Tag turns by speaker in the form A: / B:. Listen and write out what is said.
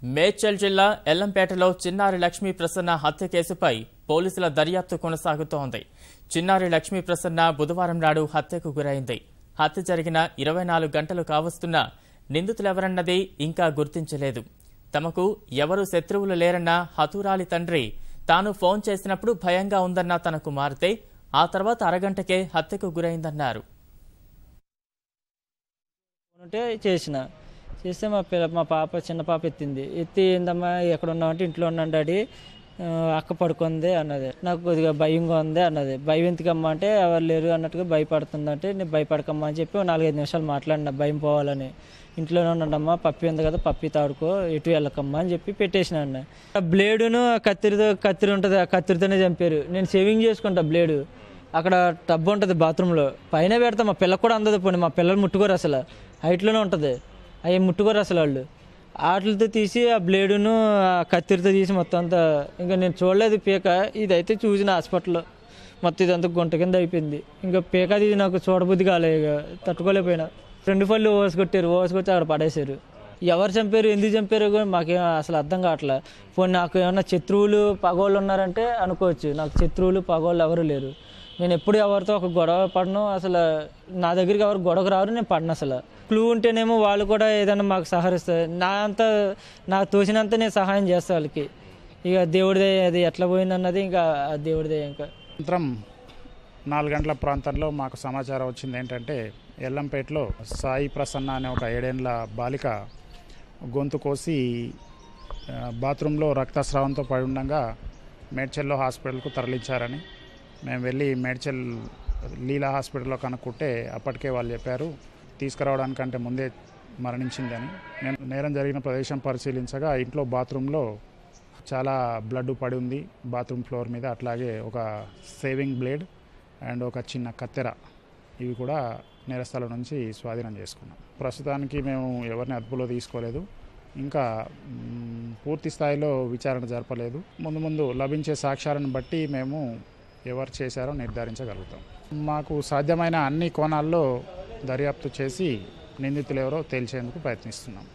A: మేడ్చల్ జిల్లా ఎల్లంపేటలో చిన్నారి లక్ష్మీ ప్రసన్న హత్య కేసుపై పోలీసుల దర్యాప్తు కొనసాగుతోంది. చిన్నారి లక్ష్మీ ప్రసన్న బుధవారం నాడు హత్యకు గురైంది. హత్య జరిగిన 24 గంటలు కావస్తున్నా నిందితులెవరన్నది ఇంకా గుర్తించలేదు. తమకు ఎవరు శత్రువులు లేరన్న హతురాలి తండ్రి తాను ఫోన్ చేసినప్పుడు భయంగా ఉందన్న తన కుమార్తె ఆ తర్వాత అరగంటకే హత్యకు గురైందన్నారు.
B: చేస్తే మా పాప చిన్న పాప ఎత్తి ఏందమ్మా ఎక్కడ ఉన్నామంటే ఇంట్లో ఉన్నాను డాడీ, అక్క పడుకుంది అన్నది. నాకు కొద్దిగా భయంగా ఉంది అన్నది. భయం ఎందుకమ్మా అంటే ఎవరు లేరు అన్నట్టుగా భయపడుతుందంటే నేను భయపడకమ్మా అని చెప్పి 4-5 నిమిషాలు మాట్లాడినా భయం పోవాలని. ఇంట్లోనే ఉన్నాడమ్మా, పప్పి ఉంది కదా పప్పి తాడుకో, ఎటు వెళ్ళకమ్మా అని చెప్పి పెట్టేసిన అన్న. బ్లేడును కత్తిరి ఉంటుంది, ఆ కత్తిరితోనే చంపారు. నేను సేవింగ్ చేసుకుంటా బ్లేడు. అక్కడ టబ్ ఉంటుంది బాత్రూంలో, పైన పెడతా. మా పిల్లకి కూడా అందదు, పోనీ మా పిల్లలు ముట్టుకోరు, అసలు హైట్లోనే ఉంటుంది, అవి ముట్టుకోరు అసలు వాళ్ళు. వాటితో తీసి ఆ బ్లేడును కత్తిరితో తీసి మొత్తం అంతా, ఇంకా నేను చూడలేదు పీక. ఇదైతే చూసిన హాస్పిటల్లో మొత్తం ఇదంతా గుంట కింద అయిపోయింది. ఇంకా పీక ఇది నాకు చూడబుద్ధి కాలే, ఇక తట్టుకోలేకపోయినా. 2 పళ్ళు ఓసుకొట్టి అక్కడ పడేశారు. ఎవరు చంపారు, ఎందుకు చంపారు కూడా మాకేం అసలు అర్థం కావట్లే. పోనీ నాకు ఏమన్నా శత్రువులు పగోళ్ళు ఉన్నారంటే అనుకోవచ్చు, నాకు శత్రువులు పగోళ్ళు ఎవరు లేరు. నేను ఎప్పుడు ఎవరితో ఒక గొడవ పడను, అసలు నా దగ్గరికి ఎవరు గొడవకు రారు, నేను పడను. అసలు క్లూ ఉంటేనేమో వాళ్ళు కూడా ఏదైనా మాకు సహకరిస్తారు. నాకు తోచినంత నేను సహాయం చేస్తాను వాళ్ళకి. ఇక దేవుడిదే, అది ఎట్లా పోయిందన్నది ఇంకా దేవుడిదే. ఇంకా
C: సాయంత్రం 4 గంటల ప్రాంతంలో మాకు సమాచారం వచ్చింది ఏంటంటే, ఎల్లంపేటలో సాయి ప్రసన్న అనే ఒక 7 ఏళ్ల బాలిక గొంతు కోసి బాత్రూంలో రక్తస్రావంతో పడి ఉండగా మేడ్చల్లో హాస్పిటల్కు తరలించారని మేము వెళ్ళి మేడ్చల్ లీలా హాస్పిటల్లో కనుక్కుంటే అప్పటికే వాళ్ళు చెప్పారు తీసుకురావడానికంటే ముందే మరణించిందని. మేము నేరం జరిగిన ప్రదేశం పరిశీలించగా ఇంట్లో బాత్రూంలో చాలా బ్లడ్ పడి ఉంది బాత్రూమ్ ఫ్లోర్ మీద. అట్లాగే ఒక సేవింగ్ బ్లేడ్ అండ్ ఒక చిన్న కత్తెర, ఇవి కూడా నేరస్థలం నుంచి స్వాధీనం చేసుకున్నాం. ప్రస్తుతానికి మేము ఎవరిని అదుపులో తీసుకోలేదు, ఇంకా పూర్తి స్థాయిలో విచారణ జరపలేదు. ముందు లభించే సాక్ష్యాలను బట్టి మేము ఎవరు చేశారో నిర్ధారించగలుగుతాం. మాకు సాధ్యమైన అన్ని కోణాల్లో దర్యాప్తు చేసి నిందితులు ఎవరో తేల్చేందుకు ప్రయత్నిస్తున్నాం.